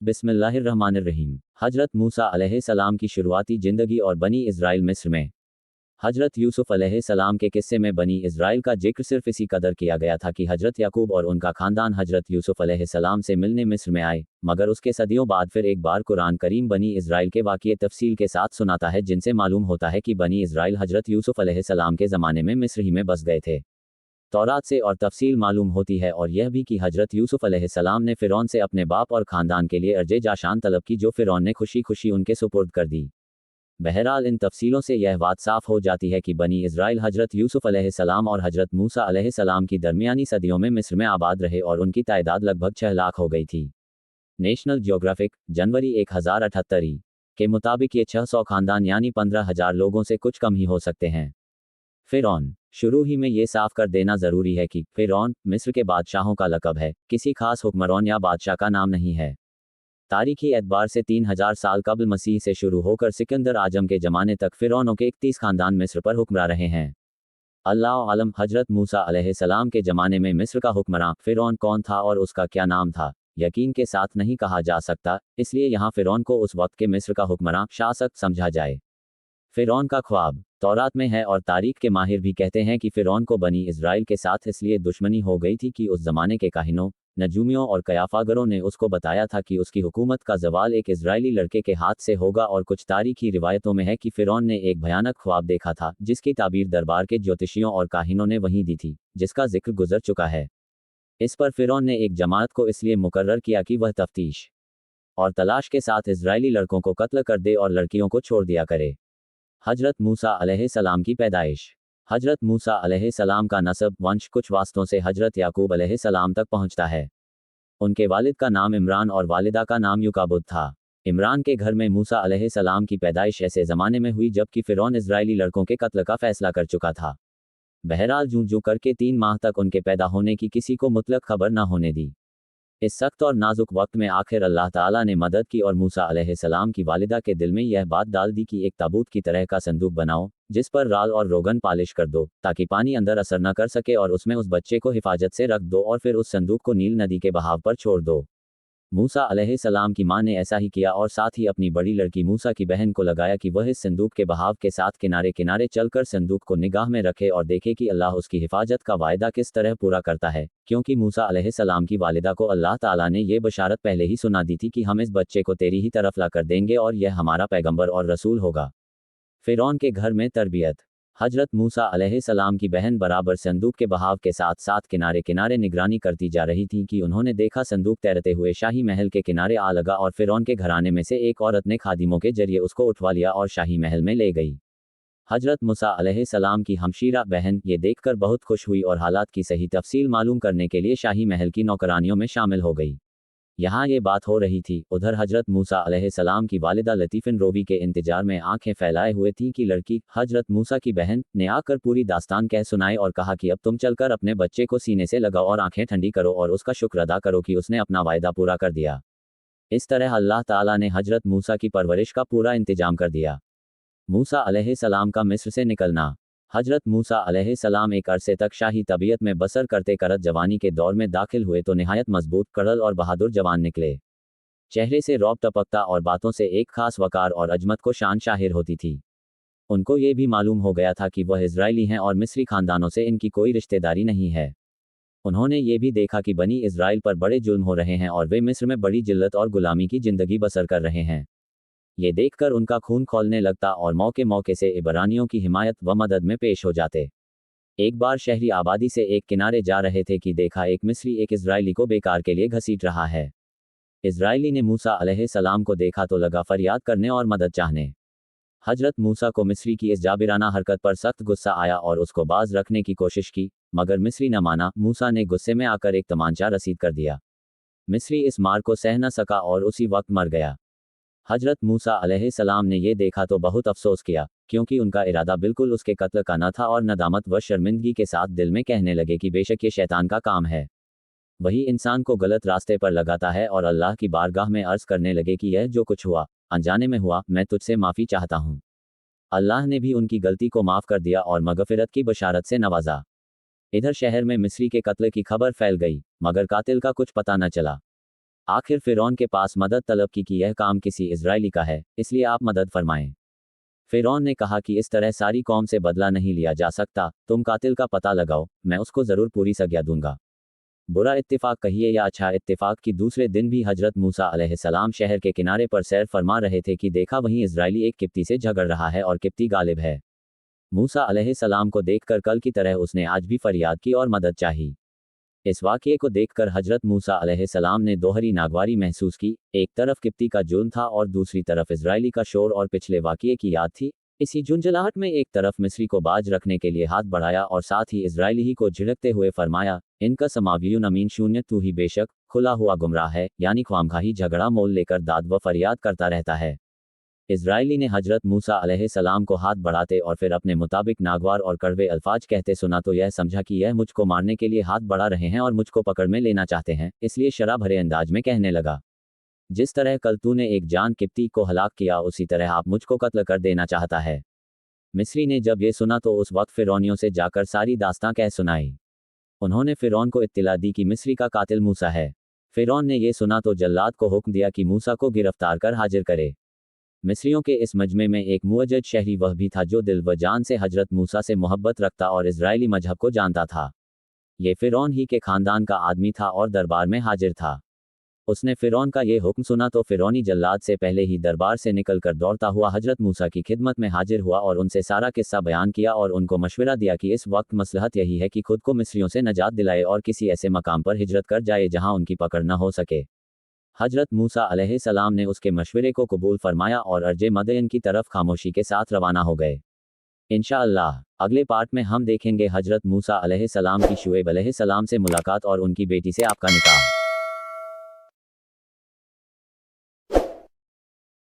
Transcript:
बिस्मिल्लाहिर्रहमानिर्रहीम। हजरत मूसा अलैहिस्सलाम की शुरुआती ज़िंदगी और बनी इज़राइल मिस्र में। हजरत यूसुफ अलैहिस्सलाम के किस्से में बनी इज़राइल का जिक्र सिर्फ इसी कदर किया गया था कि हजरत याकूब और उनका खानदान हजरत यूसुफ अलैहिस्सलाम से मिलने मिस्र में आए, मगर उसके सदियों बाद फिर एक बार कुरान करीम बनी इज़राइल के वाक़ये तफसील के साथ सुनाता है, जिनसे मालूम होता है कि बनी इज़राइल हजरत यूसुफ अलैहिस्सलाम के ज़माने में मिस्र ही में बस गए थे। तौरात से और तफसील मालूम होती है और यह भी कि हजरत यूसुफ अलैहिस्सलाम ने फ़िरौन से अपने बाप और ख़ानदान के लिए अर्जे जाशान तलब की, जो फ़िरौन ने खुशी खुशी उनके सुपुर्द कर दी। बहरहाल इन तफसीलों से यह बात साफ हो जाती है कि बनी इज़राइल हजरत यूसुफ अलैहिस्सलाम और हजरत मूसा अलैहिस्सलाम की दरमियानी सदियों में मिस्र में आबाद रहे और उनकी तादाद लगभग 6 लाख हो गई थी। नेशनल ज्योग्राफिक जनवरी 1078 के मुताबिक ये 600 ख़ानदान यानी 15,000 लोगों से कुछ कम ही हो सकते हैं। फ़िरौन। शुरू ही में ये साफ कर देना ज़रूरी है कि फ़िरौन मिस्र के बादशाहों का लक़ब है, किसी खास हुक्मरान या बादशाह का नाम नहीं है। तारीखी एतबार से 3000 साल कबल मसीह से शुरू होकर सिकंदर आजम के ज़माने तक फ़िरौनों के 31 ख़ानदान मिस्र पर हुक्मरान रहे हैं। अल्लाह आलम हजरत मूसा अलैहिस्सलाम के ज़माने में मिस्र का हुक्मरान फ़िरौन कौन था और उसका क्या नाम था, यकीन के साथ नहीं कहा जा सकता, इसलिए यहाँ फ़िरौन को उस वक्त के मिस्र का हुक्मरान शासक समझा जाए। फ़िरौन का ख्वाब तौरात में है और तारीख के माहिर भी कहते हैं कि फ़िरौन को बनी इज़राइल के साथ इसलिए दुश्मनी हो गई थी कि उस ज़माने के काहिनों, नजूमियों और कयाफागरों ने उसको बताया था कि उसकी हुकूमत का ज़वाल एक इज़राइली लड़के के हाथ से होगा, और कुछ तारीखी रिवायतों में है कि फ़िरौन ने एक भयानक ख्वाब देखा था, जिसकी ताबीर दरबार के ज्योतिषियों और काहिनों ने वहीं दी थी, जिसका जिक्र गुजर चुका है। इस पर फ़िरौन ने एक जमात को इसलिए मुकर्रर किया कि वह तफ्तीश और तलाश के साथ इज़राइली लड़कों को कत्ल कर दे और लड़कियों को छोड़ दिया करे। हजरत मूसा अलैहिस्सलाम की पैदाइश। हजरत मूसा अलैहिस्सलाम का नसब वंश कुछ वास्तों से हजरत याकूब अलैहिस्सलाम तक पहुंचता है। उनके वालिद का नाम इमरान और वालिदा का नाम युकाबुद था। इमरान के घर में मूसा अलैहिस्सलाम की पैदाइश ऐसे ज़माने में हुई जबकि फ़िरौन इज़राइली लड़कों के कत्ल का फैसला कर चुका था। बहरहाल जूं जूं करके 3 माह तक उनके पैदा होने की किसी को मुतलक खबर न होने दी। इस सख्त और नाजुक वक्त में आखिर अल्लाह ताला ने मदद की और मूसा अलैहिस्सलाम की वालिदा के दिल में यह बात डाल दी कि एक ताबूत की तरह का संदूक बनाओ, जिस पर राल और रोगन पालिश कर दो, ताकि पानी अंदर असर न कर सके, और उसमें उस बच्चे को हिफाजत से रख दो और फिर उस संदूक को नील नदी के बहाव पर छोड़ दो। मूसा अलैहिस्सलाम की मां ने ऐसा ही किया और साथ ही अपनी बड़ी लड़की मूसा की बहन को लगाया कि वह इस संदूक के बहाव के साथ किनारे किनारे चलकर संदूक को निगाह में रखे और देखे कि अल्लाह उसकी हिफाजत का वायदा किस तरह पूरा करता है, क्योंकि मूसा अलैहिस्सलाम की वालिदा को अल्लाह ताला ने ये बशारत पहले ही सुना दी थी कि हम इस बच्चे को तेरी ही तरफ ला कर देंगे और यह हमारा पैगंबर और रसूल होगा। फ़िरौन के घर में तरबियत। हजरत मूसा अलैहिस्सलाम की बहन बराबर संदूक के बहाव के साथ साथ किनारे किनारे निगरानी करती जा रही थी कि उन्होंने देखा संदूक तैरते हुए शाही महल के किनारे आ लगा और फ़िरौन के घराने में से एक औरत ने खादिमों के जरिए उसको उठवा लिया और शाही महल में ले गई। हजरत मूसा अलैहिस्सलाम की हमशीरा बहन ये देखकर बहुत खुश हुई और हालात की सही तफसील मालूम करने के लिए शाही महल की नौकरानियों में शामिल हो गई। यहाँ ये बात हो रही थी, उधर हजरत मूसा अलैहिस्सलाम की वालिदा लतीफ़िन रोवी के इंतजार में आंखें फैलाए हुए थी कि लड़की हजरत मूसा की बहन ने आकर पूरी दास्तान कह सुनाए और कहा कि अब तुम चलकर अपने बच्चे को सीने से लगाओ और आंखें ठंडी करो और उसका शुक्र अदा करो कि उसने अपना वायदा पूरा कर दिया। इस तरह अल्लाह ताला ने हजरत मूसा की परवरिश का पूरा इंतजाम कर दिया। मूसा अलैहिस्सलाम का मिस्र से निकलना। हजरत मूसा अलैहिस्सलाम एक अरसे तक शाही तबीयत में बसर करते करत जवानी के दौर में दाखिल हुए तो निहायत मजबूत, कड़ल और बहादुर जवान निकले। चेहरे से रौब टपकता और बातों से एक खास वकार और अजमत को शान शाहिर होती थी। उनको ये भी मालूम हो गया था कि वह इज़राइली हैं और मिस्री खानदानों से इनकी कोई रिश्तेदारी नहीं है। उन्होंने ये भी देखा कि बनी इज़राइल पर बड़े जुल्म हो रहे हैं और वे मिस्र में बड़ी जिल्लत और गुलामी की जिंदगी बसर कर रहे हैं। ये देखकर उनका खून खौलने लगता और मौके मौके से इबरानियों की हिमायत व मदद में पेश हो जाते। एक बार शहरी आबादी से एक किनारे जा रहे थे कि देखा एक मिस्री एक इज़राइली को बेकार के लिए घसीट रहा है। इज़राइली ने मूसा अलैहिस्सलाम को देखा तो लगा फरियाद करने और मदद चाहने। हजरत मूसा को मिस्री की इस जाबिराना हरकत पर सख्त गुस्सा आया और उसको बाज रखने की कोशिश की, मगर मिस्री न माना। मूसा ने गुस्से में आकर एक तमांचा रसीद कर दिया। मिस्री इस मार को सह न सका और उसी वक्त मर गया। हजरत मूसा अलैहिस्सलाम ने ये देखा तो बहुत अफसोस किया, क्योंकि उनका इरादा बिल्कुल उसके कत्ल का न था और नदामत व शर्मिंदगी के साथ दिल में कहने लगे कि बेशक ये शैतान का काम है। वही इंसान को गलत रास्ते पर लगाता है और अल्लाह की बारगाह में अर्ज करने लगे कि यह जो कुछ हुआ, अनजाने में हुआ, मैं तुझसे माफ़ी चाहता हूँ। अल्लाह ने भी उनकी गलती को माफ़ कर दिया और मगफिरत की बशारत से नवाजा। इधर शहर में मिस्री के कत्ल की खबर फैल गई, मगर कातिल का कुछ पता न चला। आखिर फ़िरौन के पास मदद तलब की कि यह काम किसी इजरायली का है, इसलिए आप मदद फरमाएं। फ़िरौन ने कहा कि इस तरह सारी कौम से बदला नहीं लिया जा सकता, तुम कातिल का पता लगाओ, मैं उसको ज़रूर पूरी सज़ा दूंगा। बुरा इत्तेफाक कहिए या अच्छा इत्तेफाक की दूसरे दिन भी हजरत मूसा अलैहिस्सलाम शहर के किनारे पर सैर फरमा रहे थे कि देखा वहीं इजरायली एक किप्ती से झगड़ रहा है और किप्ती गालिब है। मूसा अलैहिस्सलाम को देखकर कल की तरह उसने आज भी फरियाद की और मदद चाही। इस वाक़ये को देखकर हजरत मूसा अलैहिस्सलाम ने दोहरी नागवारी महसूस की, एक तरफ किप्ती का जुल्म था और दूसरी तरफ इजरायली का शोर और पिछले वाक़ये की याद थी। इसी झुंझलाहट में एक तरफ मिस्री को बाज रखने के लिए हाथ बढ़ाया और साथ ही इजरायली ही को झिड़कते हुए फरमाया, इनका समावियुन अमीन शून्य तू ही बेशक खुला हुआ गुमराह है, यानी ख्वामखाही झगड़ा मोल लेकर दाद व फरियाद करता रहता है। इजरायली ने हजरत मूसा अलैहिस्सलाम को हाथ बढ़ाते और फिर अपने मुताबिक नागवार और कड़वे अल्फाज कहते सुना तो यह समझा कि यह मुझको मारने के लिए हाथ बढ़ा रहे हैं और मुझको पकड़ में लेना चाहते हैं, इसलिए शराब भरे अंदाज में कहने लगा, जिस तरह कल तूने एक जान किप्ती को हलाक किया उसी तरह आप मुझको कत्ल कर देना चाहता है। मिस्री ने जब ये सुना तो उस वक्त फ़िरौनियों से जाकर सारी दास्तां कह सुनाई। उन्होंने फ़िरौन को इत्तिला दी कि मिस्री का कातिल मूसा है। फ़िरौन ने ये सुना तो जल्लाद को हुक्म दिया कि मूसा को गिरफ्तार कर हाजिर करे। मिस्रियों के इस मजमे में एक मुअज्जज शहरी वह भी था जो दिल व जान से हजरत मूसा से मोहब्बत रखता और इजरायली मजहब को जानता था। ये फ़िरौन ही के ख़ानदान का आदमी था और दरबार में हाजिर था। उसने फ़िरौन का ये हुक्म सुना तो फ़िरौनी जल्लाद से पहले ही दरबार से निकलकर दौड़ता हुआ हजरत मूसा की खिदमत में हाजिर हुआ और उनसे सारा किस्सा बयान किया और उनको मशवरा दिया कि इस वक्त मसलहत यही है कि खुद को मिस्रियों से नजात दिलाए और किसी ऐसे मकाम पर हिजरत कर जाए जहां उनकी पकड़ न हो सके। हजरत मूसा अलैहिस्सलाम ने उसके मशवरे को कबूल फरमाया और अर्जे मदयन की तरफ खामोशी के साथ रवाना हो गए। इंशाअल्लाह अगले पार्ट में हम देखेंगे हजरत मूसा अलैहिस्सलाम की शुएब अलैहिस्सलाम से मुलाकात और उनकी बेटी से आपका निकाह।